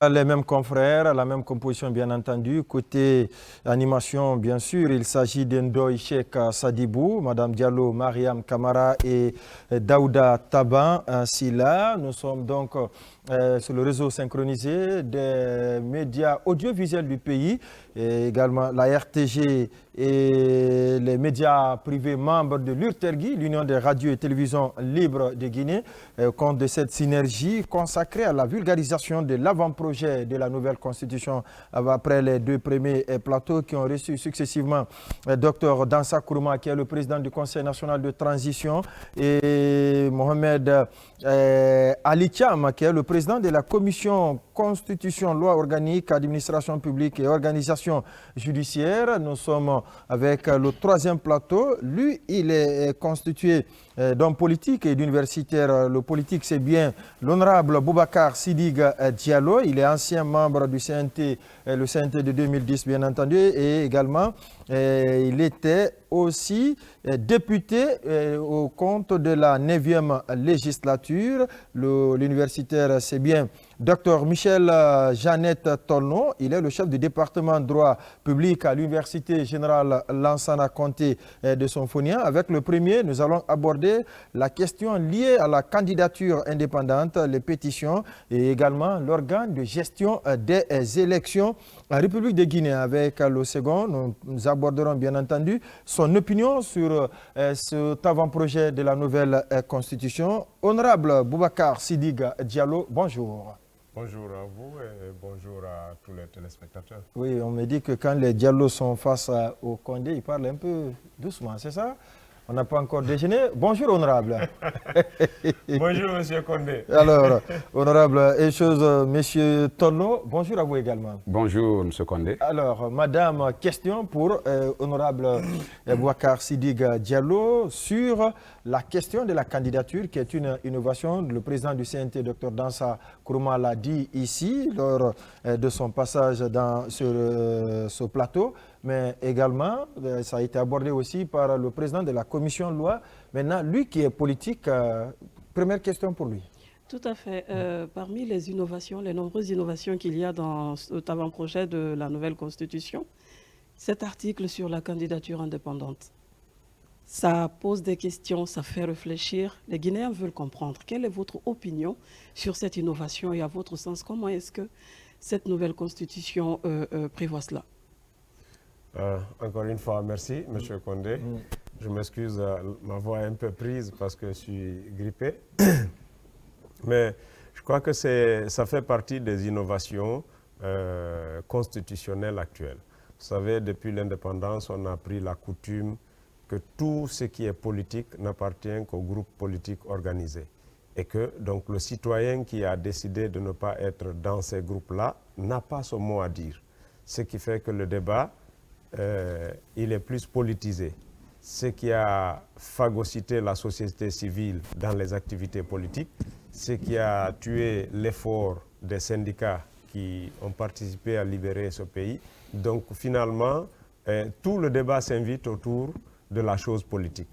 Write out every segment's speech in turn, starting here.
Les mêmes confrères, la même composition bien entendu. Côté animation, bien sûr, il s'agit d'Ndoye Cheikh Sadibou, Madame Diallo, Mariam Kamara et Daouda Taban. Ainsi là, nous sommes donc sur le réseau synchronisé des médias audiovisuels du pays, et également la RTG et les médias privés membres de l'URTERGI, l'Union des radios et télévisions libres de Guinée, compte de cette synergie consacrée à la vulgarisation de l'avant-projet de la nouvelle constitution après les deux premiers plateaux qui ont reçu successivement Dr Dansa Kourouma, qui est le président du Conseil national de transition, et Mohamed Ali Thiam, qui est le président de la commission Constitution, loi organique, administration publique et organisation judiciaire. Nous sommes avec le troisième plateau. Lui, il est constitué d'hommes politiques et d'universitaires. Le politique, c'est bien l'honorable Boubacar Sidibé Diallo. Il est ancien membre du CNT, le CNT de 2010, bien entendu, et également, il était aussi député au compte de la 9e législature. L'universitaire, c'est bien Dr Michel Jeannette Tolno. Il est le chef du département droit public à l'Université générale Lansana Conté de Sonfonia. Avec le premier, nous allons aborder la question liée à la candidature indépendante, les pétitions et également l'organe de gestion des élections en République de Guinée. Avec le second, nous aborderons bien entendu son opinion sur cet avant-projet de la nouvelle constitution. Honorable Boubacar Sidibé Diallo, bonjour. Bonjour à vous et bonjour à tous les téléspectateurs. Oui, on me dit que quand les Diallo sont face au Condé, ils parlent un peu doucement, c'est ça? On n'a pas encore déjeuné. Bonjour, honorable. Bonjour, monsieur Condé. Alors, honorable, et chose, monsieur Tolno, bonjour à vous également. Bonjour, monsieur Condé. Alors, madame, question pour honorable Boubacar Sidibé Diallo sur la question de la candidature, qui est une innovation. Le président du CNT, Dr Dansa Kourouma, l'a dit ici lors de son passage sur ce plateau. Mais également, ça a été abordé aussi par le président de la commission loi. Maintenant, lui qui est politique, première question pour lui. Tout à fait. Parmi les innovations, les nombreuses innovations qu'il y a dans cet avant-projet de la nouvelle constitution, cet article sur la candidature indépendante, ça pose des questions, ça fait réfléchir. Les Guinéens veulent comprendre. Quelle est votre opinion sur cette innovation et à votre sens, comment est-ce que cette nouvelle constitution prévoit cela? Encore une fois, merci, monsieur Condé. Je m'excuse, ma voix est un peu prise parce que je suis grippé. Mais je crois que ça fait partie des innovations constitutionnelles actuelles. Vous savez, depuis l'indépendance, on a pris la coutume que tout ce qui est politique n'appartient qu'aux groupes politiques organisés. Et que donc le citoyen qui a décidé de ne pas être dans ces groupes-là n'a pas son mot à dire. Ce qui fait que le débat, il est plus politisé. Ce qui a phagocyté la société civile dans les activités politiques, ce qui a tué l'effort des syndicats qui ont participé à libérer ce pays. Donc finalement, tout le débat s'invite autour de la chose politique.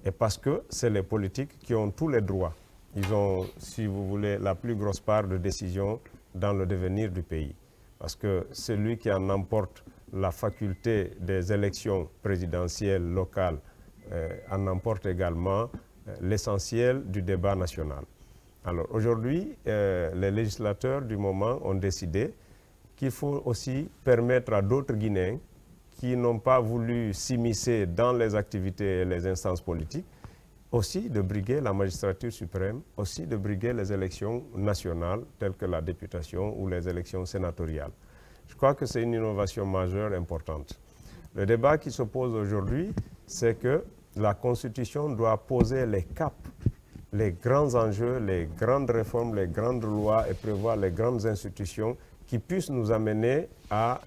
Et parce que c'est les politiques qui ont tous les droits. Ils ont, si vous voulez, la plus grosse part de décision dans le devenir du pays. Parce que celui qui en emporte la faculté des élections présidentielles locales en emporte également l'essentiel du débat national. Alors aujourd'hui, les législateurs du moment ont décidé qu'il faut aussi permettre à d'autres Guinéens qui n'ont pas voulu s'immiscer dans les activités et les instances politiques, aussi de briguer la magistrature suprême, aussi de briguer les élections nationales telles que la députation ou les élections sénatoriales. Je crois que c'est une innovation majeure importante. Le débat qui se pose aujourd'hui, c'est que la Constitution doit poser les caps, les grands enjeux, les grandes réformes, les grandes lois et prévoir les grandes institutions qui puissent nous amener à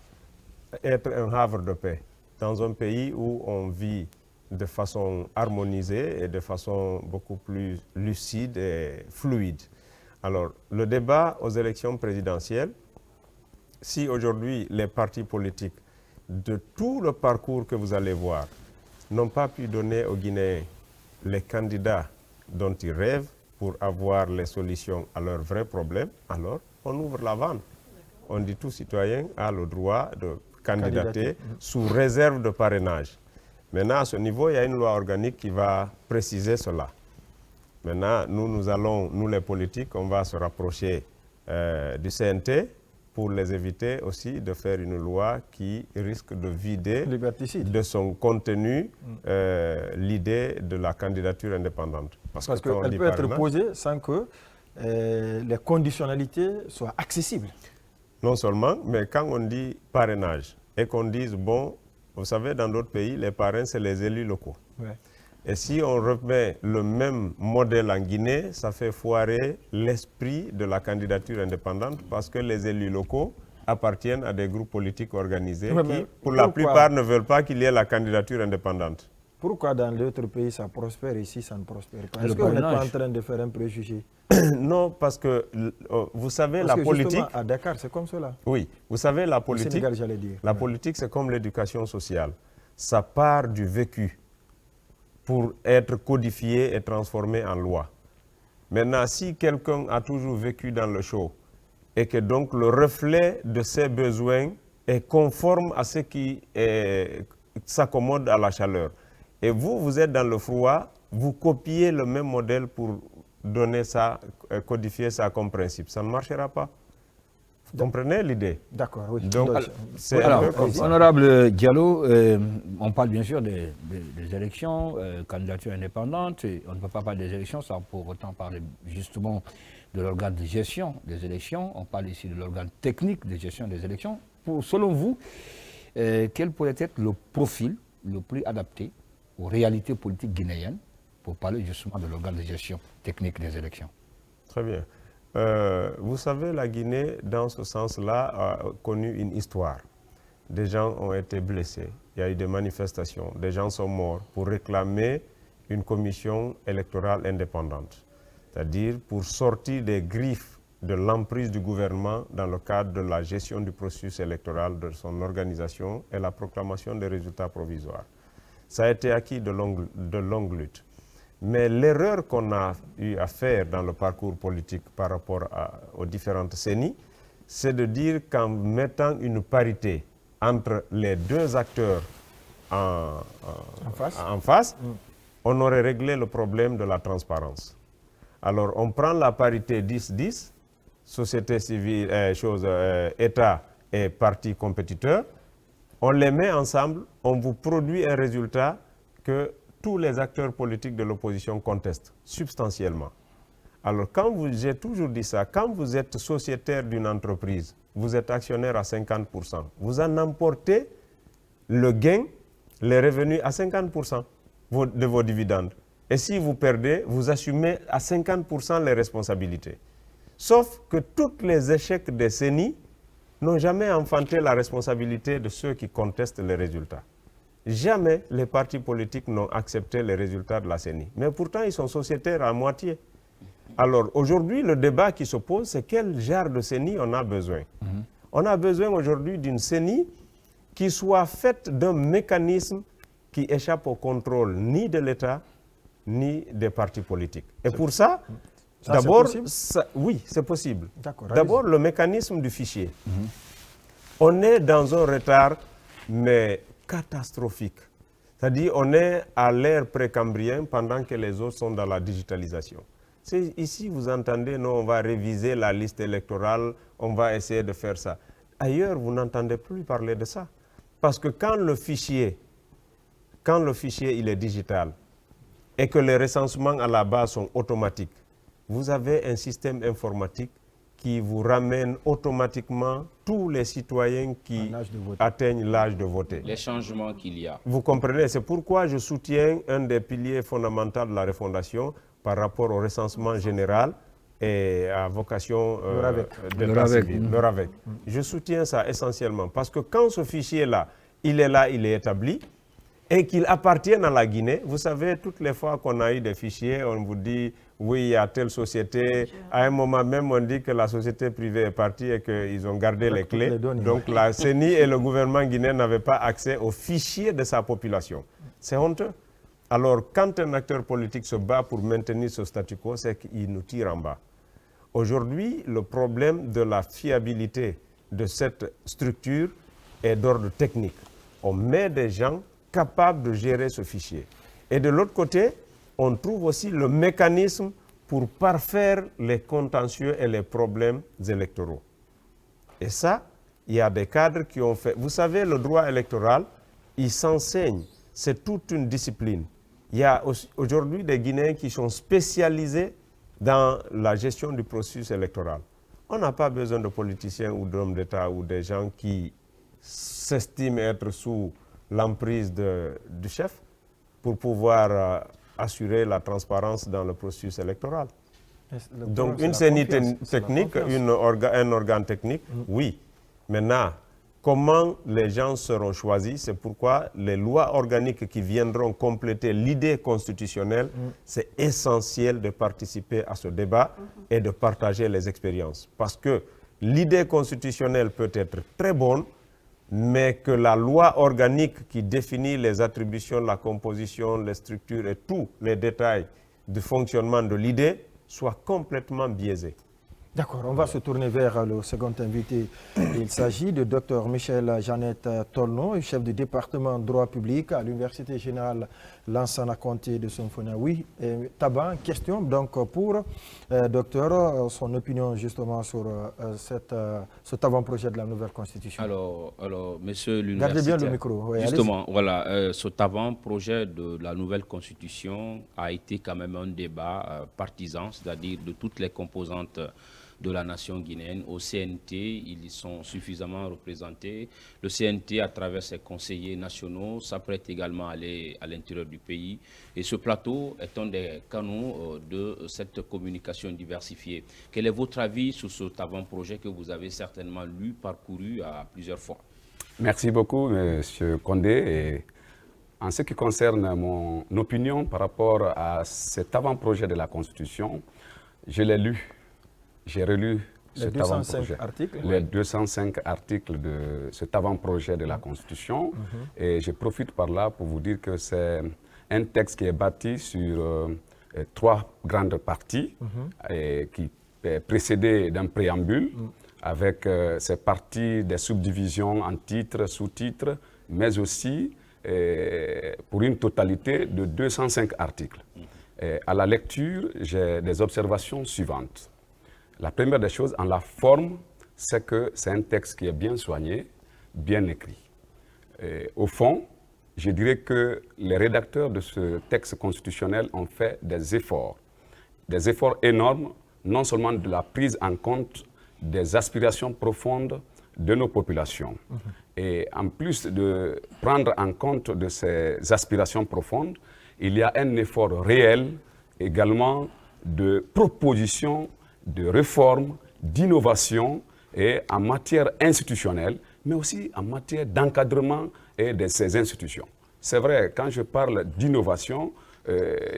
être un havre de paix dans un pays où on vit de façon harmonisée et de façon beaucoup plus lucide et fluide. Alors, le débat aux élections présidentielles, si aujourd'hui les partis politiques, de tout le parcours que vous allez voir, n'ont pas pu donner aux Guinéens les candidats dont ils rêvent pour avoir les solutions à leurs vrais problèmes, alors on ouvre la vanne. on dit tout citoyen a le droit de candidater sous réserve de parrainage. Maintenant, à ce niveau, il y a une loi organique qui va préciser cela. Maintenant, nous les politiques, on va se rapprocher du CNT pour les éviter aussi de faire une loi qui risque de vider de son contenu l'idée de la candidature indépendante. Parce qu'elle peut être posée sans que les conditionnalités soient accessibles. Non seulement, mais quand on dit parrainage et qu'on dise, bon, vous savez, dans d'autres pays, les parrains, c'est les élus locaux. Ouais. Et si on remet le même modèle en Guinée, ça fait foirer l'esprit de la candidature indépendante parce que les élus locaux appartiennent à des groupes politiques organisés qui, pour la plupart, ne veulent pas qu'il y ait la candidature indépendante. Pourquoi dans d'autres pays ça prospère et ici ça ne prospère pas? Est-ce qu'on n'est pas en train de faire un préjugé? Non, parce que vous savez, la politique... à Dakar, c'est comme cela. Oui, vous savez, la politique, Sénégal, j'allais dire. La politique, c'est comme l'éducation sociale. Ça part du vécu pour être codifié et transformé en loi. Maintenant, si quelqu'un a toujours vécu dans le chaud et que donc le reflet de ses besoins est conforme à ce qui s'accommode à la chaleur, et vous êtes dans le froid, vous copiez le même modèle pour donner ça, codifier ça comme principe. Ça ne marchera pas. Vous comprenez l'idée? D'accord, oui. Donc, c'est alors, un peu comme ça. Honorable Diallo, on parle bien sûr des élections, candidature indépendante. On ne peut pas parler des élections sans pour autant parler justement de l'organe de gestion des élections. On parle ici de l'organe technique de gestion des élections. Selon vous, quel pourrait être le profil le plus adapté aux réalités politiques guinéennes pour parler justement de l'organe de gestion technique des élections? Très bien. Vous savez, la Guinée, dans ce sens-là, a connu une histoire. Des gens ont été blessés, il y a eu des manifestations, des gens sont morts pour réclamer une commission électorale indépendante. C'est-à-dire pour sortir des griffes de l'emprise du gouvernement dans le cadre de la gestion du processus électoral, de son organisation et la proclamation des résultats provisoires. Ça a été acquis de longues luttes. Mais l'erreur qu'on a eu à faire dans le parcours politique par rapport aux différentes CENI, c'est de dire qu'en mettant une parité entre les deux acteurs en face, on aurait réglé le problème de la transparence. Alors on prend la parité 10-10, société civile, État et partis compétiteurs, on les met ensemble, on vous produit un résultat que tous les acteurs politiques de l'opposition contestent substantiellement. Alors, j'ai toujours dit ça, quand vous êtes sociétaire d'une entreprise, vous êtes actionnaire à 50%, vous en emportez le gain, les revenus à 50% de vos dividendes. Et si vous perdez, vous assumez à 50% les responsabilités. Sauf que tous les échecs des CENI n'ont jamais enfanté la responsabilité de ceux qui contestent les résultats. Jamais les partis politiques n'ont accepté les résultats de la CENI. Mais pourtant, ils sont sociétaires à moitié. Alors, aujourd'hui, le débat qui se pose, c'est quel genre de CENI on a besoin. On a besoin aujourd'hui d'une CENI qui soit faite d'un mécanisme qui échappe au contrôle ni de l'État, ni des partis politiques. Et pour ça, d'abord, oui, c'est possible. D'abord, le mécanisme du fichier. On est dans un retard, mais catastrophique. C'est-à-dire on est à l'ère précambrien pendant que les autres sont dans la digitalisation. Ici, vous entendez, non, on va réviser la liste électorale, on va essayer de faire ça. Ailleurs, vous n'entendez plus parler de ça. Parce que quand le fichier il est digital et que les recensements à la base sont automatiques, vous avez un système informatique qui vous ramène automatiquement tous les citoyens qui atteignent l'âge de voter. Les changements qu'il y a. Vous comprenez, c'est pourquoi je soutiens un des piliers fondamentaux de la refondation par rapport au recensement général et à vocation le RAVEC. Je soutiens ça essentiellement parce que quand ce fichier-là, il est établi, et qu'il appartienne à la Guinée. Vous savez, toutes les fois qu'on a eu des fichiers, on vous dit, oui, il y a telle société. À un moment même, on dit que la société privée est partie et qu'ils ont gardé les clés. Donc la CENI et le gouvernement guinéen n'avaient pas accès aux fichiers de sa population. C'est honteux. Alors, quand un acteur politique se bat pour maintenir ce statu quo, c'est qu'il nous tire en bas. Aujourd'hui, le problème de la fiabilité de cette structure est d'ordre technique. On met des gens capables de gérer ce fichier. Et de l'autre côté, on trouve aussi le mécanisme pour parfaire les contentieux et les problèmes électoraux. Et ça, il y a des cadres qui ont fait... Vous savez, le droit électoral, il s'enseigne. C'est toute une discipline. Il y a aujourd'hui des Guinéens qui sont spécialisés dans la gestion du processus électoral. On n'a pas besoin de politiciens ou d'hommes d'État ou des gens qui s'estiment être sous l'emprise du chef pour pouvoir assurer la transparence dans le processus électoral. Donc une CENI technique, un organe technique, oui. Maintenant, comment les gens seront choisis, c'est pourquoi les lois organiques qui viendront compléter l'idée constitutionnelle, c'est essentiel de participer à ce débat et de partager les expériences. Parce que l'idée constitutionnelle peut être très bonne, mais que la loi organique qui définit les attributions, la composition, les structures et tous les détails du fonctionnement de l'idée soit complètement biaisée. D'accord, on va se tourner vers le second invité. Il s'agit de Dr Michel Jeannette Tolno, chef du département droit public à l'Université générale Lansana Conté de Sonfona. Oui, Taban, question donc pour docteur, son opinion justement sur cet avant-projet de la nouvelle constitution. Alors monsieur l'universitaire, gardez bien le micro. Oui, justement, voilà, cet avant-projet de la nouvelle constitution a été quand même un débat partisan, c'est-à-dire de toutes les composantes de la nation guinéenne. Au CNT, ils sont suffisamment représentés. Le CNT, à travers ses conseillers nationaux, s'apprête également à aller à l'intérieur du pays. Et ce plateau est un des canaux de cette communication diversifiée. Quel est votre avis sur cet avant-projet que vous avez certainement lu, parcouru à plusieurs fois? Merci beaucoup, M. Condé. Et en ce qui concerne mon opinion par rapport à cet avant-projet de la Constitution, je l'ai lu. J'ai relu cet avant-projet, les 205 articles de cet avant-projet de la Constitution, et je profite par là pour vous dire que c'est un texte qui est bâti sur 3 grandes parties, et qui est précédé d'un préambule, avec ces parties des subdivisions en titres, sous-titres, mais aussi pour une totalité de 205 articles. Et à la lecture, j'ai des observations suivantes. La première des choses, en la forme, c'est que c'est un texte qui est bien soigné, bien écrit. Et au fond, je dirais que les rédacteurs de ce texte constitutionnel ont fait des efforts énormes, non seulement de la prise en compte des aspirations profondes de nos populations. Et en plus de prendre en compte de ces aspirations profondes, il y a un effort réel également de proposition, de réforme, d'innovation et en matière institutionnelle, mais aussi en matière d'encadrement de ces institutions. C'est vrai, quand je parle d'innovation,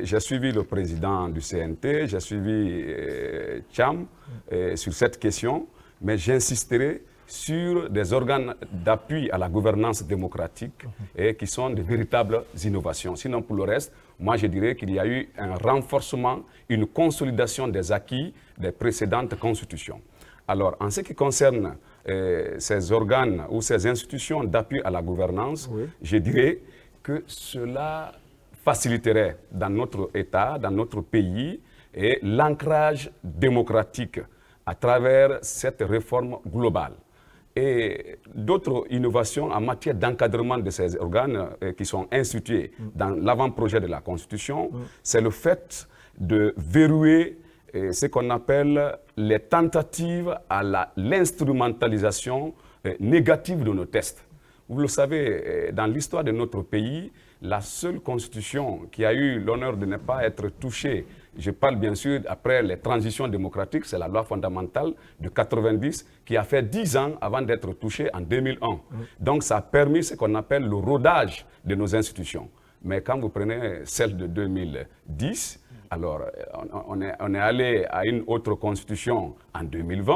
j'ai suivi le président du CNT, j'ai suivi Cham sur cette question, mais j'insisterai sur des organes d'appui à la gouvernance démocratique et qui sont de véritables innovations. Sinon, pour le reste, moi je dirais qu'il y a eu un renforcement, une consolidation des acquis des précédentes constitutions. Alors, en ce qui concerne ces organes ou ces institutions d'appui à la gouvernance, je dirais que cela faciliterait dans notre État, dans notre pays, l'ancrage démocratique à travers cette réforme globale. Et d'autres innovations en matière d'encadrement de ces organes qui sont institués dans l'avant-projet de la Constitution, c'est le fait de verrouiller ce qu'on appelle les tentatives à l'instrumentalisation négative de nos tests. Vous le savez, dans l'histoire de notre pays, la seule constitution qui a eu l'honneur de ne pas être touchée, je parle bien sûr après les transitions démocratiques, c'est la loi fondamentale de 90 qui a fait 10 ans avant d'être touchée en 2001. Donc ça a permis ce qu'on appelle le rodage de nos institutions. Mais quand vous prenez celle de 2010, alors on est allé à une autre constitution en 2020,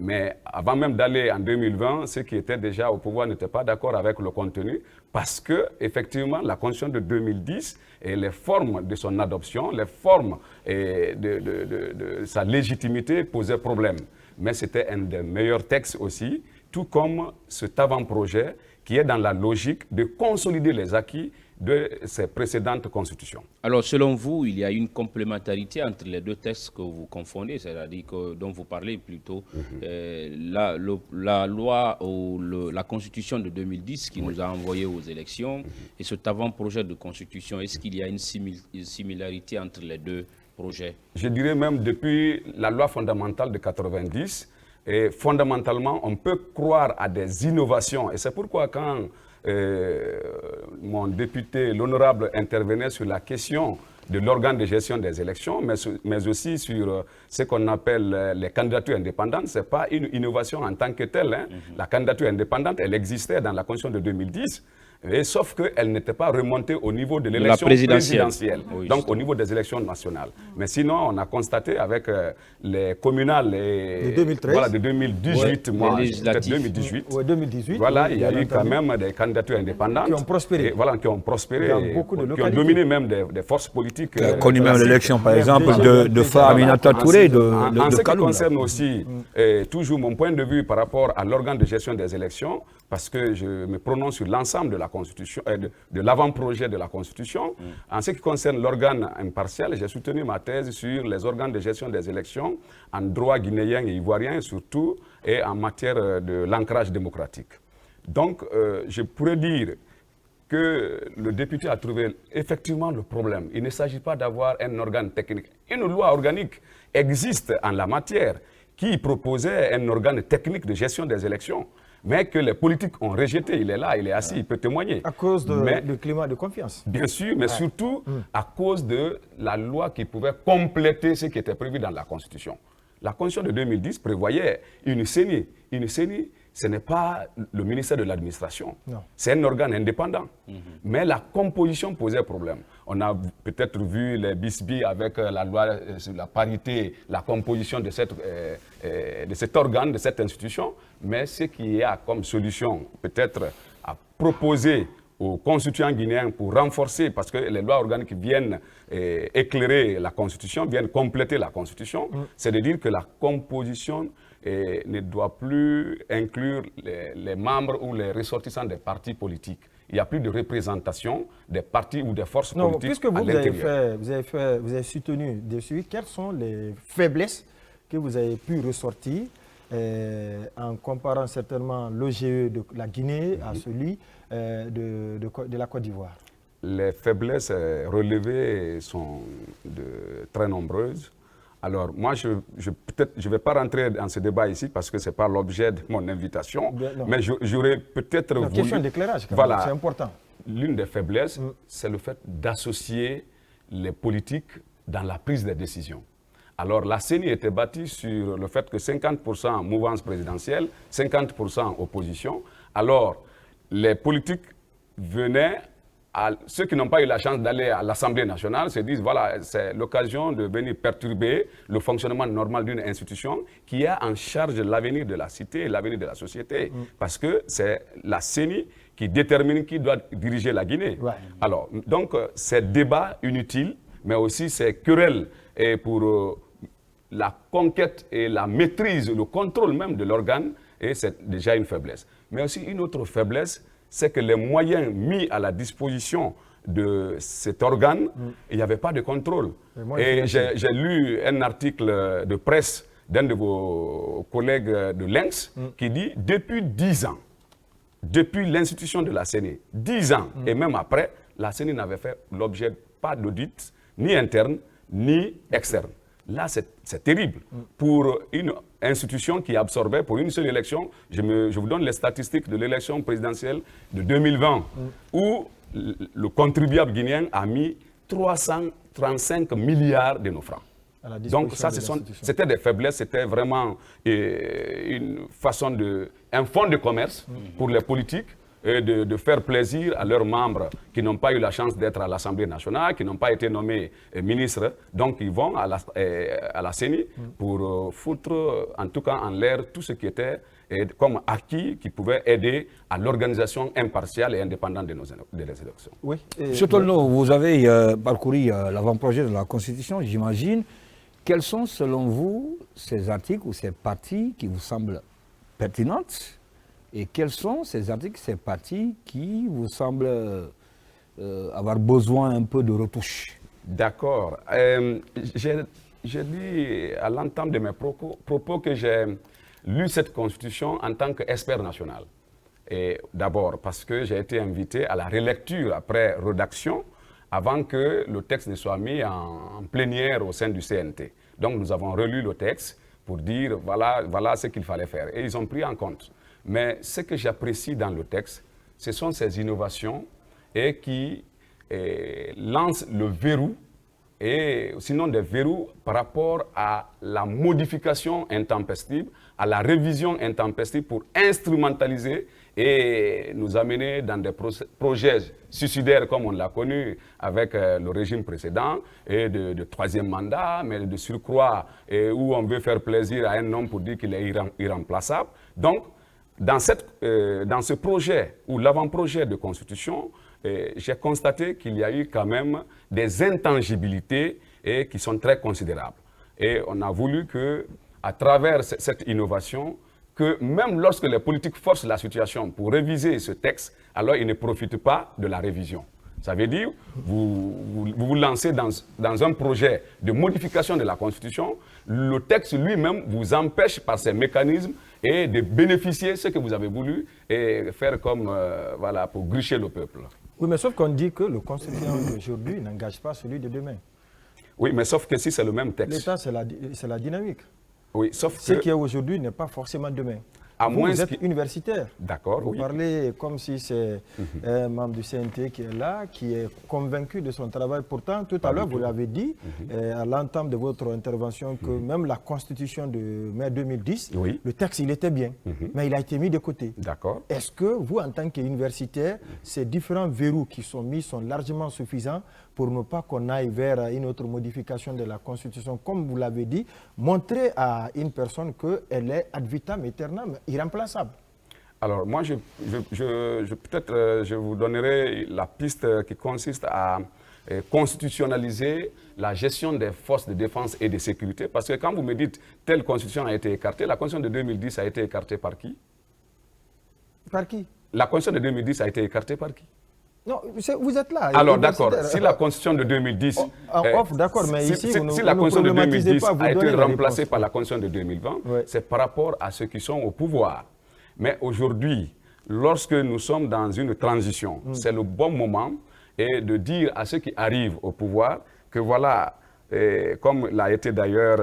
mais avant même d'aller en 2020, ceux qui étaient déjà au pouvoir n'étaient pas d'accord avec le contenu parce que, effectivement, la constitution de 2010 et les formes de son adoption, les formes de sa légitimité posaient problème. Mais c'était un des meilleurs textes aussi tout comme cet avant-projet qui est dans la logique de consolider les acquis de ces précédentes constitutions. Alors, selon vous, il y a une complémentarité entre les deux textes que vous confondez, c'est-à-dire dont vous parlez plutôt, la loi ou la constitution de 2010 qui nous a envoyés aux élections et cet avant-projet de constitution. Est-ce qu'il y a une similarité entre les deux projets? Je dirais même depuis la loi fondamentale de 90, et fondamentalement, on peut croire à des innovations. Et c'est pourquoi quand mon député, l'honorable, intervenait sur la question de l'organe de gestion des élections, mais aussi sur ce qu'on appelle les candidatures indépendantes, ce n'est pas une innovation en tant que telle. Hein. La candidature indépendante, elle existait dans la Constitution de 2010. Sauf qu'elle n'était pas remontée au niveau de l'élection présidentielle, oui, donc au niveau des élections nationales. Mais sinon, on a constaté avec les communales et de 2013, voilà, de 2018, peut-être 2018, ouais, 2018, voilà, il y a eu quand même des candidatures indépendantes qui ont prospéré, voilà, qui ont prospéré, dans beaucoup de localités, qui ont dominé même des forces politiques. Qui a connu même l'élection, par exemple, de Aminata Touré, en ce qui Kaloum, concerne aussi, toujours mon point de vue par rapport à l'organe de gestion des élections, parce que je me prononce sur l'ensemble de la Constitution, de l'avant-projet de la Constitution. En ce qui concerne l'organe impartial, j'ai soutenu ma thèse sur les organes de gestion des élections en droit guinéen et ivoirien surtout, et en matière de l'ancrage démocratique. Donc, je pourrais dire que le député a trouvé effectivement le problème. Il ne s'agit pas d'avoir un organe technique. Une loi organique existe en la matière qui proposait un organe technique de gestion des élections, mais que les politiques ont rejeté. Il est là, il est assis, il peut témoigner. À cause du climat de confiance. Bien sûr, mais surtout à cause de la loi qui pouvait compléter ce qui était prévu dans la Constitution. La Constitution de 2010 prévoyait une CENI. Une CENI, ce n'est pas le ministère de l'administration. C'est un organe indépendant. Mais la composition posait problème. On a peut-être vu les bisbilles avec la loi sur la parité, la composition de cet organe, de cette institution. Mais ce qu'il y a comme solution, peut-être à proposer aux constituants guinéens pour renforcer, parce que les lois organiques viennent éclairer la Constitution, viennent compléter la Constitution, c'est de dire que la composition ne doit plus inclure les membres ou les ressortissants des partis politiques. Il n'y a plus de représentation des partis ou des forces politiques puisque vous, vous avez soutenu dessus, quelles sont les faiblesses que vous avez pu ressortir en comparant certainement l'OGE de la Guinée à celui de la Côte d'Ivoire? Les faiblesses relevées sont très nombreuses. Alors, moi, je ne vais pas rentrer dans ce débat ici parce que ce n'est pas l'objet de mon invitation, mais j'aurais peut-être voulu... question d'éclairage, voilà, c'est important. L'une des faiblesses, c'est le fait d'associer les politiques dans la prise des décisions. Alors, la CENI était bâtie sur le fait que 50% mouvance présidentielle, 50% opposition. Alors, les politiques venaient... Ceux qui n'ont pas eu la chance d'aller à l'Assemblée nationale se disent, voilà, c'est l'occasion de venir perturber le fonctionnement normal d'une institution qui a en charge l'avenir de la cité et l'avenir de la société. Parce que c'est la CENI qui détermine qui doit diriger la Guinée. Ouais. Alors, donc, ces débats inutiles, mais aussi ces querelles pour la conquête et la maîtrise, le contrôle même de l'organe, et c'est déjà une faiblesse. Mais aussi une autre faiblesse, c'est que les moyens mis à la disposition de cet organe, il n'y avait pas de contrôle. Et j'ai lu un article de presse d'un de vos collègues de l'INX qui dit « Depuis 10 ans, depuis l'institution de la CENI, 10 ans et même après, la CENI n'avait fait l'objet pas d'audit, ni interne, ni externe. » Là, c'est terrible. Pour une institution qui absorbait pour une seule élection, je vous donne les statistiques de l'élection présidentielle de 2020, où le contribuable guinéen a mis 335 milliards de nos francs. Donc ça, c'était des faiblesses, c'était vraiment une façon un fonds de commerce pour les politiques, et de faire plaisir à leurs membres qui n'ont pas eu la chance d'être à l'Assemblée nationale, qui n'ont pas été nommés ministres. Donc, ils vont à la CENI pour foutre, en tout cas en l'air, tout ce qui était comme acquis qui pouvait aider à l'organisation impartiale et indépendante des élections. Oui. Monsieur Tolno, vous avez parcouru l'avant-projet de la Constitution, j'imagine. Quels sont, selon vous, ces articles ou ces parties qui vous semblent pertinentes Et quels sont ces articles, ces parties qui vous semblent avoir besoin un peu de retouche? D'accord. J'ai dit à l'entame de mes propos que j'ai lu cette constitution en tant qu'expert national. Et d'abord parce que j'ai été invité à la relecture après rédaction avant que le texte ne soit mis en plénière au sein du CNT. Donc nous avons relu le texte pour dire voilà ce qu'il fallait faire. Et ils ont pris en compte. Mais ce que j'apprécie dans le texte, ce sont ces innovations et qui lancent le verrou, et sinon des verrous par rapport à la modification intempestive, à la révision intempestive pour instrumentaliser et nous amener dans des projets suicidaires comme on l'a connu avec le régime précédent et de troisième mandat, mais de surcroît où on veut faire plaisir à un homme pour dire qu'il est irremplaçable. Donc, dans ce projet ou l'avant-projet de constitution, j'ai constaté qu'il y a eu quand même des intangibilités qui sont très considérables. Et on a voulu que, à travers cette innovation, que même lorsque les politiques forcent la situation pour réviser ce texte, alors ils ne profitent pas de la révision. Ça veut dire, vous lancez dans un projet de modification de la Constitution, le texte lui-même vous empêche par ces mécanismes et de bénéficier de ce que vous avez voulu et faire comme, pour grucher le peuple. Oui, mais sauf qu'on dit que le constituant d'aujourd'hui n'engage pas celui de demain. Oui, mais sauf que si c'est le même texte. L'État, c'est la dynamique. Oui, sauf ce qui est aujourd'hui n'est pas forcément demain. Vous êtes universitaire. D'accord, vous parlez comme si c'est un membre du CNT qui est là, qui est convaincu de son travail. Pourtant, tout à l'heure, vous l'avez dit, à l'entame de votre intervention, que même la Constitution de mai 2010, le texte, il était bien, mais il a été mis de côté. D'accord. Est-ce que vous, en tant qu'universitaire, ces différents verrous qui sont mis sont largement suffisants pour ne pas qu'on aille vers une autre modification de la Constitution, comme vous l'avez dit, montrer à une personne qu'elle est ad vitam aeternam, irremplaçable? Alors moi, peut-être je vous donnerai la piste qui consiste à constitutionnaliser la gestion des forces de défense et de sécurité, parce que quand vous me dites telle constitution a été écartée, la constitution de 2010 a été écartée par qui? Par qui? La constitution de 2010 a été écartée par qui? Non, vous êtes là. Alors d'accord, si la constitution de 2010... d'accord, mais ici, si la constitution de 2010 a été remplacée par la constitution de 2020, c'est par rapport à ceux qui sont au pouvoir. Mais aujourd'hui, lorsque nous sommes dans une transition, c'est le bon moment de dire à ceux qui arrivent au pouvoir que voilà, comme l'a été d'ailleurs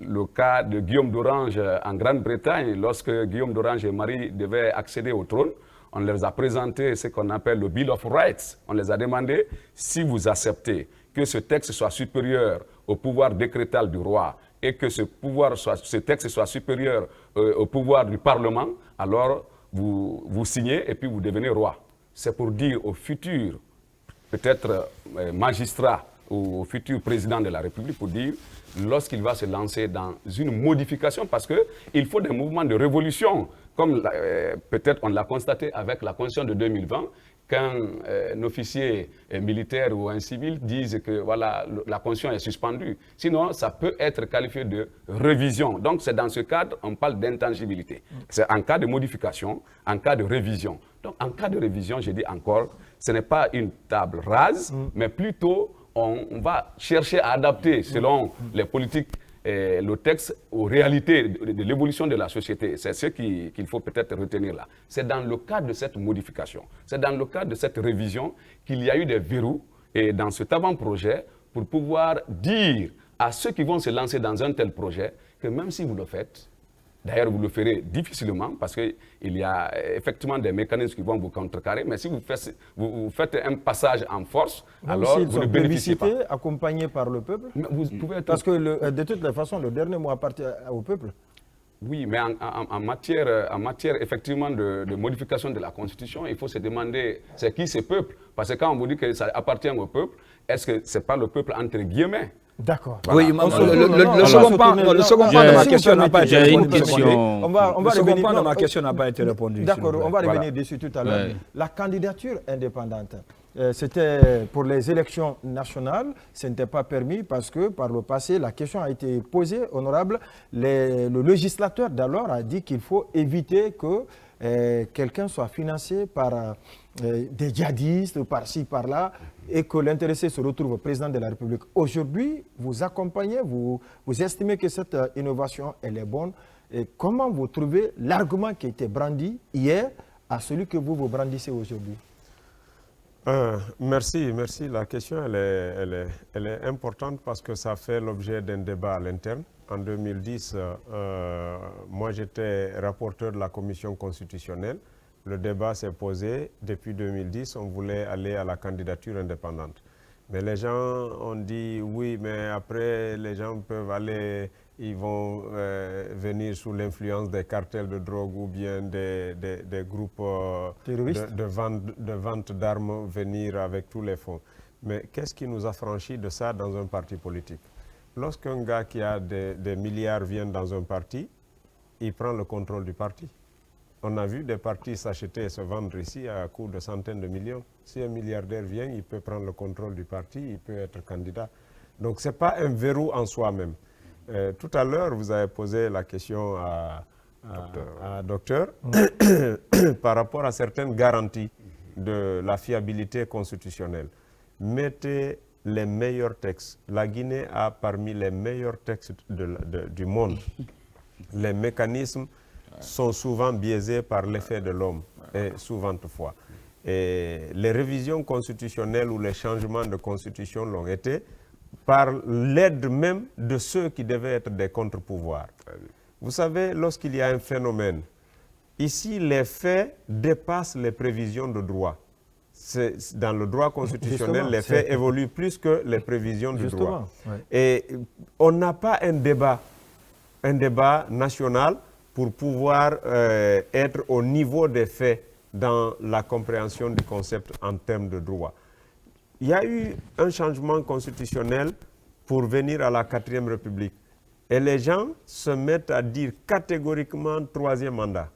le cas de Guillaume d'Orange en Grande-Bretagne, lorsque Guillaume d'Orange et Marie devaient accéder au trône, on leur a présenté ce qu'on appelle le Bill of Rights. On les a demandé si vous acceptez que ce texte soit supérieur au pouvoir décrétal du roi et que ce texte soit supérieur au pouvoir du Parlement, alors vous signez et puis vous devenez roi. C'est pour dire au futur, peut-être magistrat ou au futur président de la République, pour dire lorsqu'il va se lancer dans une modification, parce qu'il faut des mouvements de révolution, comme peut-être on l'a constaté avec la Constitution de 2020, qu'un officier militaire ou un civil dise que voilà, la Constitution est suspendue. Sinon, ça peut être qualifié de révision. Donc, c'est dans ce cadre, on parle d'intangibilité. C'est en cas de modification, en cas de révision. Donc, en cas de révision, je dis encore, ce n'est pas une table rase, mais plutôt on va chercher à adapter selon les politiques le texte aux réalités de l'évolution de la société. C'est ce qu'il faut peut-être retenir là. C'est dans le cadre de cette modification, c'est dans le cadre de cette révision qu'il y a eu des verrous et dans cet avant-projet pour pouvoir dire à ceux qui vont se lancer dans un tel projet que même si vous le faites, d'ailleurs, vous le ferez difficilement parce qu'il y a effectivement des mécanismes qui vont vous contrecarrer. Mais si vous faites un passage en force, alors vous ne bénéficiez pas. Accompagné par le peuple. Vous pouvez être... Parce que de toute façon, le dernier mot appartient au peuple. Oui, mais en matière effectivement de modification de la Constitution, il faut se demander c'est qui ce peuple. Parce que quand on vous dit que ça appartient au peuple, est-ce que ce n'est pas le peuple entre guillemets? D'accord. Voilà. Oui, le second point de ma question n'a pas été répondu. Le second point de ma question n'a pas été répondu. D'accord, on va revenir dessus tout à l'heure. La candidature indépendante, c'était pour les élections nationales, ce n'était pas permis parce que par le passé, la question a été posée, honorable. Le législateur d'alors a dit qu'il faut éviter que quelqu'un soit financé par des djihadistes, par-ci, par-là, et que l'intéressé se retrouve président de la République. Aujourd'hui, vous accompagnez, vous estimez que cette innovation, elle est bonne. Et comment vous trouvez l'argument qui a été brandi hier à celui que vous brandissez aujourd'hui? Merci. La question, elle est importante parce que ça fait l'objet d'un débat à l'interne. En 2010, moi j'étais rapporteur de la commission constitutionnelle. Le débat s'est posé. Depuis 2010, on voulait aller à la candidature indépendante. Mais les gens ont dit oui, mais après les gens peuvent aller, ils vont venir sous l'influence des cartels de drogue ou bien des groupes de vente d'armes, venir avec tous les fonds. Mais qu'est-ce qui nous a franchi de ça dans un parti politique? Lorsqu'un gars qui a des milliards vient dans un parti, il prend le contrôle du parti. On a vu des partis s'acheter et se vendre ici à coût de centaines de millions. Si un milliardaire vient, il peut prendre le contrôle du parti, il peut être candidat. Donc ce n'est pas un verrou en soi-même. Tout à l'heure, vous avez posé la question à docteur par rapport à certaines garanties de la fiabilité constitutionnelle. Mettez les meilleurs textes. La Guinée a parmi les meilleurs textes du monde. Les mécanismes sont souvent biaisés par l'effet de l'homme, et souvent toutefois. Et les révisions constitutionnelles ou les changements de constitution l'ont été par l'aide même de ceux qui devaient être des contre-pouvoirs. Vous savez, lorsqu'il y a un phénomène, ici les faits dépassent les prévisions de droit. Dans le droit constitutionnel, les faits évoluent plus que les prévisions du droit. Ouais. Et on n'a pas un débat national pour pouvoir être au niveau des faits dans la compréhension du concept en termes de droit. Il y a eu un changement constitutionnel pour venir à la 4e République. Et les gens se mettent à dire catégoriquement 3e mandat.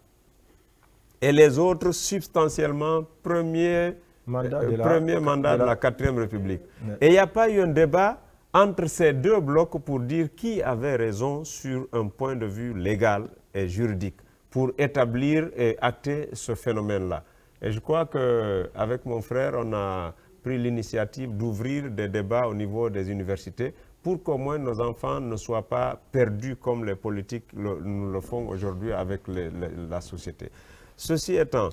Et les autres substantiellement premier mandat de la 4e République. Ouais. Et il n'y a pas eu un débat entre ces deux blocs pour dire qui avait raison sur un point de vue légal et juridique pour établir et acter ce phénomène-là. Et je crois qu'avec mon frère, on a pris l'initiative d'ouvrir des débats au niveau des universités pour qu'au moins nos enfants ne soient pas perdus comme les politiques nous le font aujourd'hui avec la société. Ceci étant,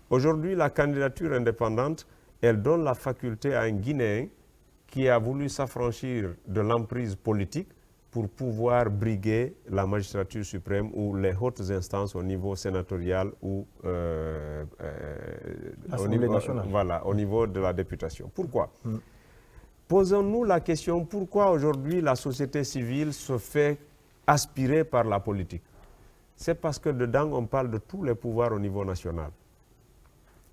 aujourd'hui, la candidature indépendante, elle donne la faculté à un Guinéen qui a voulu s'affranchir de l'emprise politique pour pouvoir briguer la magistrature suprême ou les hautes instances au niveau sénatorial ou au niveau de la députation. Pourquoi? Posons-nous la question, pourquoi aujourd'hui la société civile se fait aspirer par la politique? C'est parce que dedans, on parle de tous les pouvoirs au niveau national.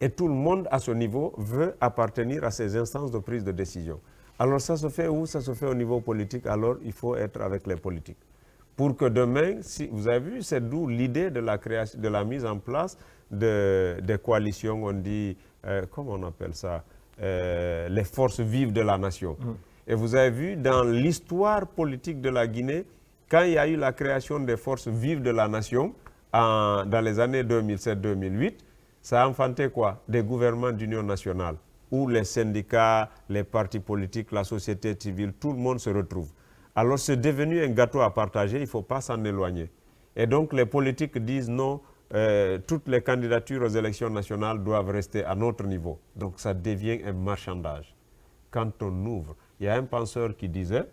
Et tout le monde, à ce niveau, veut appartenir à ces instances de prise de décision. Alors ça se fait où? Ça se fait au niveau politique, alors il faut être avec les politiques. Pour que demain, si vous avez vu, c'est d'où l'idée de la création, de la mise en place des coalitions, on dit, comment on appelle ça, les forces vives de la nation. Et vous avez vu, dans l'histoire politique de la Guinée, quand il y a eu la création des forces vives de la nation, dans les années 2007-2008, ça a enfanté quoi? Des gouvernements d'union nationale, où les syndicats, les partis politiques, la société civile, tout le monde se retrouve. Alors c'est devenu un gâteau à partager, il ne faut pas s'en éloigner. Et donc les politiques disent non, toutes les candidatures aux élections nationales doivent rester à notre niveau. Donc ça devient un marchandage. Quand on ouvre, il y a un penseur qui disait,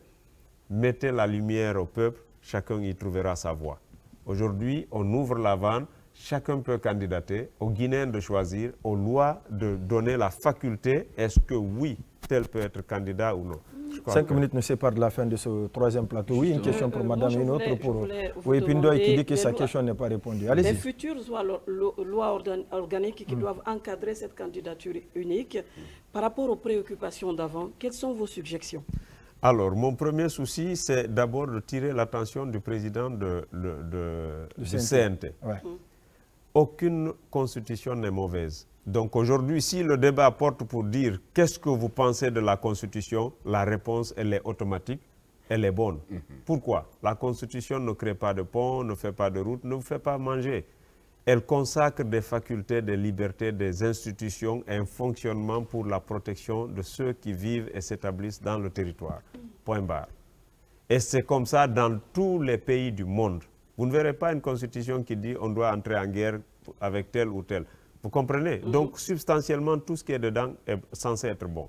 mettez la lumière au peuple, chacun y trouvera sa voie. Aujourd'hui, on ouvre la vanne, chacun peut candidater, aux Guinéens de choisir, aux lois de donner la faculté, est-ce que oui, tel peut être candidat ou non. 5 minutes nous séparent de la fin de ce 3e plateau. Oui, une question pour madame et une autre pour... Oui, Pindoy qui dit que sa question n'est pas répondue. Allez-y. Les futures lois organiques qui doivent encadrer cette candidature unique, par rapport aux préoccupations d'avant, quelles sont vos suggestions? Alors, mon premier souci, c'est d'abord de tirer l'attention du président du CNT. Ouais. Aucune constitution n'est mauvaise. Donc aujourd'hui, si le débat porte pour dire qu'est-ce que vous pensez de la constitution, la réponse, elle est automatique, elle est bonne. Pourquoi? La constitution ne crée pas de pont, ne fait pas de route, ne vous fait pas manger. elle consacre des facultés, des libertés, des institutions et un fonctionnement pour la protection de ceux qui vivent et s'établissent dans le territoire. Point barre. Et c'est comme ça dans tous les pays du monde. Vous ne verrez pas une constitution qui dit on doit entrer en guerre avec tel ou tel. Vous comprenez? Donc, substantiellement, tout ce qui est dedans est censé être bon.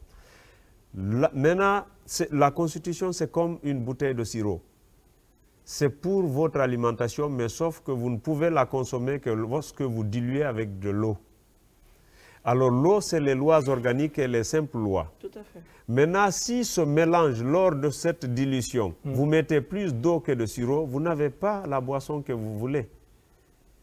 Maintenant, la constitution, c'est comme une bouteille de sirop. C'est pour votre alimentation, mais sauf que vous ne pouvez la consommer que lorsque vous diluez avec de l'eau. Alors l'eau, c'est les lois organiques et les simples lois. Tout à fait. Maintenant, si ce mélange, lors de cette dilution, vous mettez plus d'eau que de sirop, vous n'avez pas la boisson que vous voulez.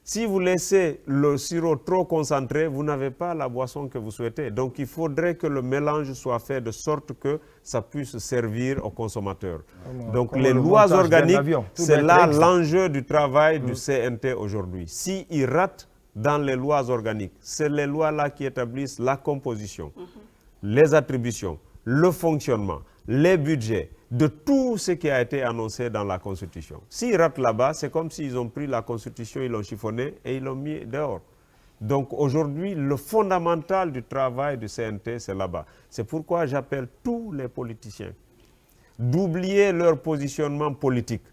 Si vous laissez le sirop trop concentré, vous n'avez pas la boisson que vous souhaitez. Donc, il faudrait que le mélange soit fait de sorte que ça puisse servir aux consommateurs. Donc, les lois organiques, c'est là l'enjeu du travail du CNT aujourd'hui. S'ils ratent dans les lois organiques, c'est les lois-là qui établissent la composition, les attributions, le fonctionnement, les budgets, de tout ce qui a été annoncé dans la Constitution. S'ils ratent là-bas, c'est comme s'ils ont pris la Constitution, ils l'ont chiffonné et ils l'ont mis dehors. Donc aujourd'hui, le fondamental du travail du CNT, c'est là-bas. C'est pourquoi j'appelle tous les politiciens d'oublier leur positionnement politique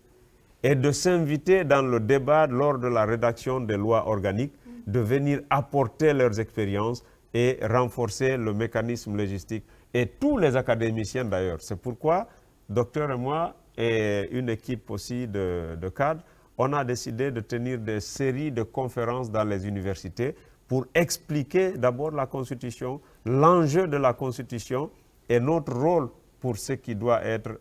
et de s'inviter dans le débat lors de la rédaction des lois organiques, de venir apporter leurs expériences et renforcer le mécanisme légistique. Et tous les académiciens d'ailleurs. C'est pourquoi Docteur et moi, et une équipe aussi de cadres, on a décidé de tenir des séries de conférences dans les universités pour expliquer d'abord la Constitution, l'enjeu de la Constitution et notre rôle pour ce qui doit être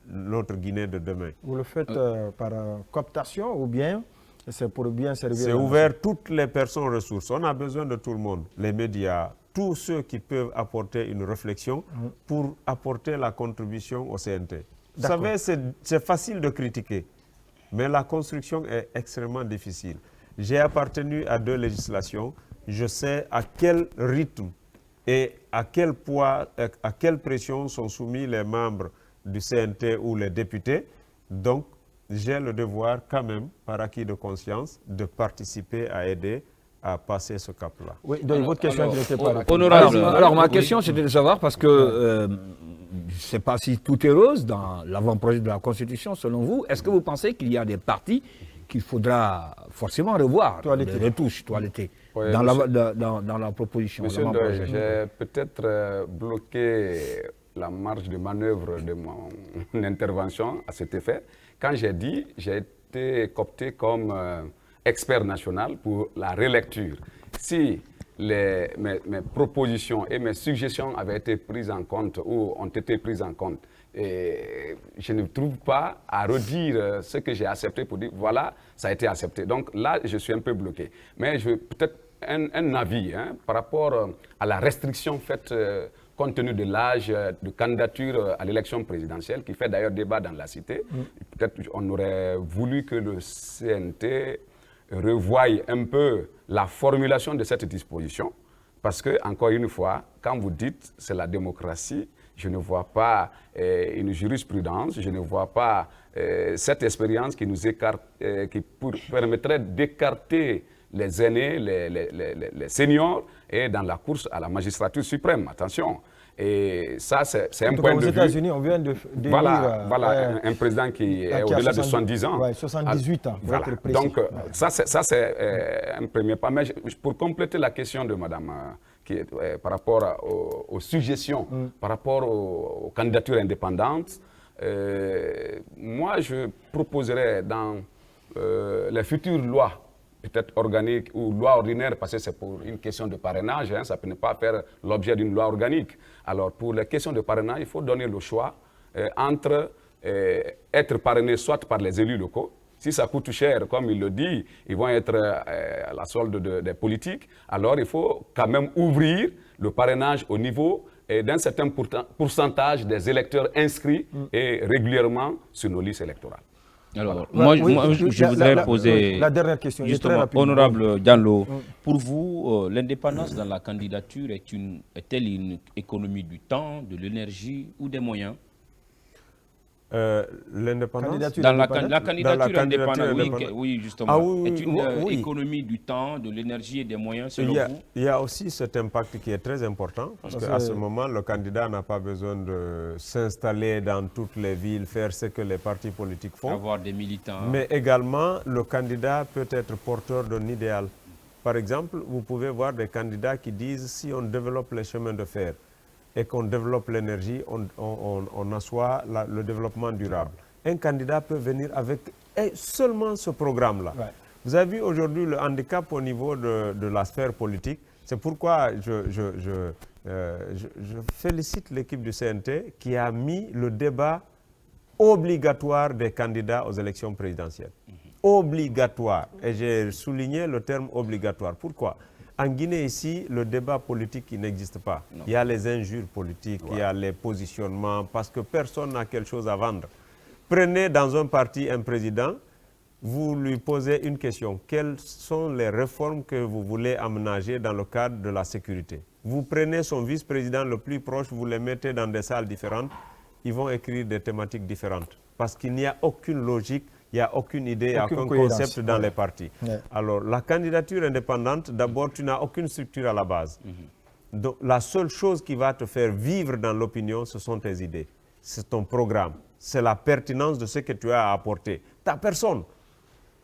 notre Guinée de demain. Vous le faites par cooptation ou bien c'est pour bien servir? C'est ouvert à toutes les personnes ressources. On a besoin de tout le monde, les médias, tous ceux qui peuvent apporter une réflexion pour apporter la contribution au CNT. Vous savez, c'est facile de critiquer, mais la construction est extrêmement difficile. J'ai appartenu à 2 législations, je sais à quel rythme et à quel poids, à quelle pression sont soumis les membres du CNT ou les députés. Donc, j'ai le devoir quand même, par acquis de conscience, de participer à aider à passer ce cap-là. Oui, donc votre question qui n'était pas honorable. Alors ma question c'était de savoir, parce que je ne sais pas si tout est rose dans l'avant-projet de la Constitution, selon vous, est-ce que vous pensez qu'il y a des parties qu'il faudra forcément revoir, des retouches, toiletter, oui, dans la proposition? Monsieur Ndoye, j'ai peut-être bloqué la marge de manœuvre de mon intervention à cet effet. Quand j'ai dit, j'ai été coopté comme expert national pour la relecture. Si mes propositions et mes suggestions avaient été prises en compte ou ont été prises en compte, et je ne trouve pas à redire ce que j'ai accepté pour dire voilà, ça a été accepté. Donc là, je suis un peu bloqué. Mais je veux peut-être un avis par rapport à la restriction faite compte tenu de l'âge de candidature à l'élection présidentielle, qui fait d'ailleurs débat dans la cité. Peut-être on aurait voulu que le CNT revoie un peu la formulation de cette disposition, parce que, encore une fois, quand vous dites c'est la démocratie, je ne vois pas une jurisprudence, je ne vois pas cette expérience qui nous écarte, qui permettrait d'écarter les aînés, les seniors, et dans la course à la magistrature suprême. Attention. Et ça, c'est un point de vue. Aux États-Unis, on vient de voilà, un président qui est au-delà de 70 ans. Oui, 78 ans, pour être précis. Donc, ça, c'est un premier pas. Mais pour compléter la question de madame, qui est, par rapport aux suggestions, par rapport aux candidatures indépendantes, moi, je proposerais dans les futures lois, peut-être organique ou loi ordinaire, parce que c'est pour une question de parrainage, ça ne peut pas faire l'objet d'une loi organique. Alors, pour les questions de parrainage, il faut donner le choix entre être parrainé soit par les élus locaux. Si ça coûte cher, comme il le dit, ils vont être à la solde des politiques. Alors, il faut quand même ouvrir le parrainage au niveau d'un certain pourcentage des électeurs inscrits et régulièrement sur nos listes électorales. Alors, moi, je voudrais poser la dernière question. Justement, honorable Diallo, pour vous, l'indépendance dans la candidature est-elle une, économie du temps, de l'énergie ou des moyens? L'indépendance Dans la candidature indépendante, indépendante. oui, justement, est une oui. économie du temps, de l'énergie et des moyens, selon vous? Il y a aussi cet impact qui est très important, parce qu'à ce moment, le candidat n'a pas besoin de s'installer dans toutes les villes, faire ce que les partis politiques font. Avoir des militants. Mais également, le candidat peut être porteur d'un idéal. Par exemple, vous pouvez voir des candidats qui disent si on développe les chemins de fer et qu'on développe l'énergie, on assoit le développement durable. Un candidat peut venir avec seulement ce programme-là. Ouais. Vous avez vu aujourd'hui le handicap au niveau de la sphère politique. C'est pourquoi je félicite l'équipe du CNT qui a mis le débat obligatoire des candidats aux élections présidentielles. Obligatoire. Et j'ai souligné le terme obligatoire. Pourquoi? En Guinée, ici, le débat politique il n'existe pas. Non. Il y a les injures politiques, il y a les positionnements, parce que personne n'a quelque chose à vendre. Prenez dans un parti un président, vous lui posez une question. Quelles sont les réformes que vous voulez aménager dans le cadre de la sécurité? Vous prenez son vice-président le plus proche, vous les mettez dans des salles différentes, ils vont écrire des thématiques différentes. Parce qu'il n'y a aucune logique, il n'y a aucune idée, il n'y a aucun concept dans les partis. Ouais. Alors, la candidature indépendante, d'abord, tu n'as aucune structure à la base. Donc, la seule chose qui va te faire vivre dans l'opinion, ce sont tes idées. C'est ton programme. C'est la pertinence de ce que tu as à apporter. Ta personne.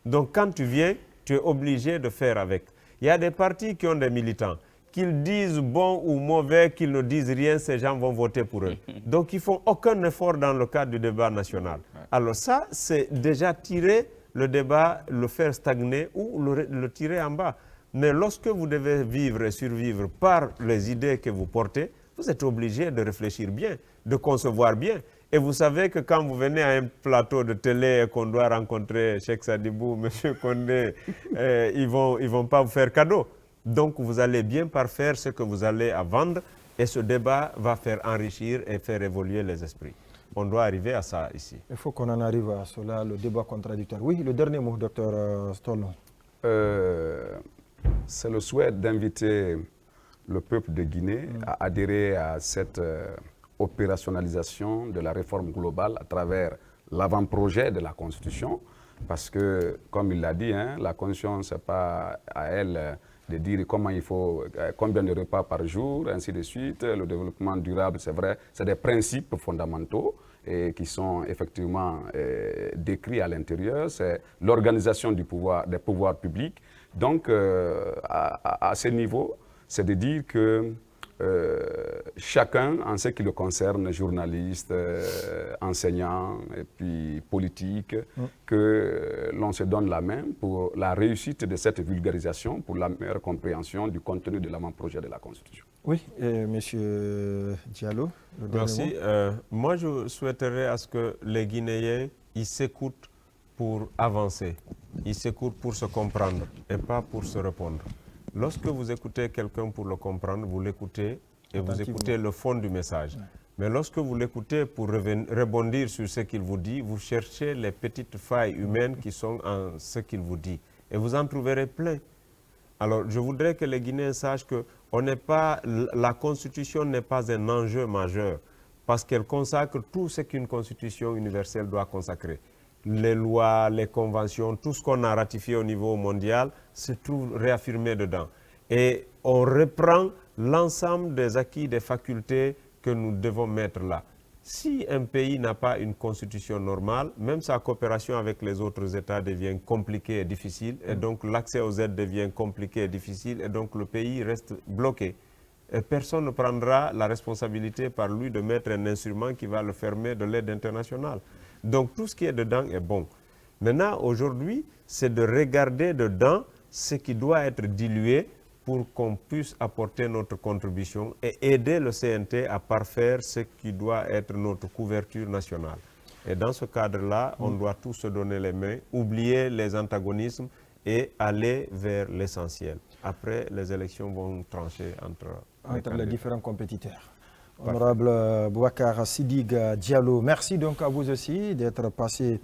Donc, quand tu viens, tu es obligé de faire avec. Il y a des partis qui ont des militants. Qu'ils disent bon ou mauvais, qu'ils ne disent rien, ces gens vont voter pour eux. Donc, ils ne font aucun effort dans le cadre du débat national. Alors ça, c'est déjà tirer le débat, le faire stagner ou le tirer en bas. Mais lorsque vous devez vivre et survivre par les idées que vous portez, vous êtes obligé de réfléchir bien, de concevoir bien. Et vous savez que quand vous venez à un plateau de télé et qu'on doit rencontrer Cheikh Sadibou, M. Condé, ils vont pas vous faire cadeau. Donc, vous allez bien parfaire ce que vous allez à vendre et ce débat va faire enrichir et faire évoluer les esprits. On doit arriver à ça ici. Il faut qu'on en arrive à cela, le débat contradictoire. Oui, le dernier mot, Dr Stolon. C'est le souhait d'inviter le peuple de Guinée à adhérer à cette opérationnalisation de la réforme globale à travers l'avant-projet de la Constitution. Parce que, comme il l'a dit, la Constitution, ce n'est pas à elle de dire comment il faut, combien de repas par jour, ainsi de suite. Le développement durable, c'est vrai, c'est des principes fondamentaux et qui sont effectivement décrits à l'intérieur. C'est l'organisation des pouvoirs publics. Donc, à ce niveau, c'est de dire que chacun, en ce qui le concerne, journaliste, enseignant et puis politique, que l'on se donne la main pour la réussite de cette vulgarisation, pour la meilleure compréhension du contenu de l'avant-projet de la Constitution. Oui, Monsieur Diallo. Merci. Moi, je souhaiterais à ce que les Guinéens, ils s'écoutent pour avancer, ils s'écoutent pour se comprendre et pas pour se répondre. Lorsque vous écoutez quelqu'un pour le comprendre, vous l'écoutez et vous écoutez le fond du message. Ouais. Mais lorsque vous l'écoutez pour rebondir sur ce qu'il vous dit, vous cherchez les petites failles humaines qui sont en ce qu'il vous dit. Et vous en trouverez plein. Alors, je voudrais que les Guinéens sachent que la Constitution n'est pas un enjeu majeur parce qu'elle consacre tout ce qu'une Constitution universelle doit consacrer. Les lois, les conventions, tout ce qu'on a ratifié au niveau mondial, c'est tout réaffirmé dedans. Et on reprend l'ensemble des acquis, des facultés que nous devons mettre là. Si un pays n'a pas une constitution normale, même sa coopération avec les autres États devient compliquée et difficile, et donc l'accès aux aides devient compliqué et difficile, et donc le pays reste bloqué. Et personne ne prendra la responsabilité par lui de mettre un instrument qui va le fermer de l'aide internationale. Donc tout ce qui est dedans est bon. Maintenant, aujourd'hui, c'est de regarder dedans ce qui doit être dilué pour qu'on puisse apporter notre contribution et aider le CNT à parfaire ce qui doit être notre couverture nationale. Et dans ce cadre-là, on doit tous se donner les mains, oublier les antagonismes et aller vers l'essentiel. Après, les élections vont trancher entre les différents compétiteurs. Honorable Boubacar Sidig Diallo, merci donc à vous aussi d'être passé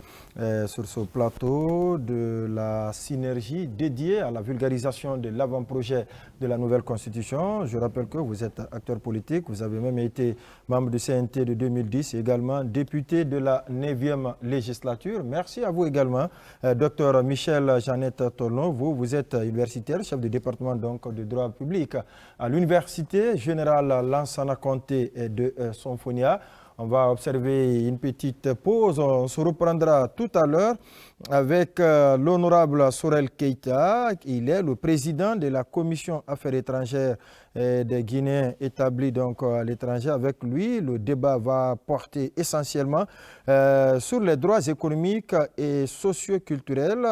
sur ce plateau de la synergie dédiée à la vulgarisation de l'avant-projet de la nouvelle constitution. Je rappelle que vous êtes acteur politique, vous avez même été membre du CNT de 2010 et également député de la 9e législature. Merci à vous également, Dr Michel Jeannette Tolnon. Vous êtes universitaire, chef de département donc, de droit public à l'Université générale Lansana Conté de Sonfonia. On va observer une petite pause. On se reprendra tout à l'heure avec l'honorable Sorel Keita. Il est le président de la Commission Affaires étrangères des Guinéens établis donc à l'étranger. Avec lui, le débat va porter essentiellement sur les droits économiques et socio-culturels,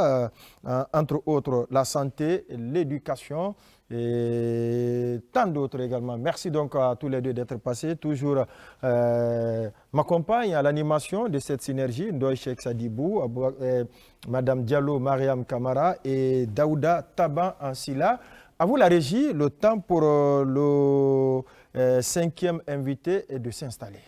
entre autres la santé, l'éducation et tant d'autres également. Merci donc à tous les deux d'être passés. Toujours m'accompagne à l'animation de cette synergie, Ndoye Cheikh Sadibou, Madame Diallo Mariam Kamara et Daouda Taban Ansila. À vous la régie, le temps pour le 5e invité est de s'installer.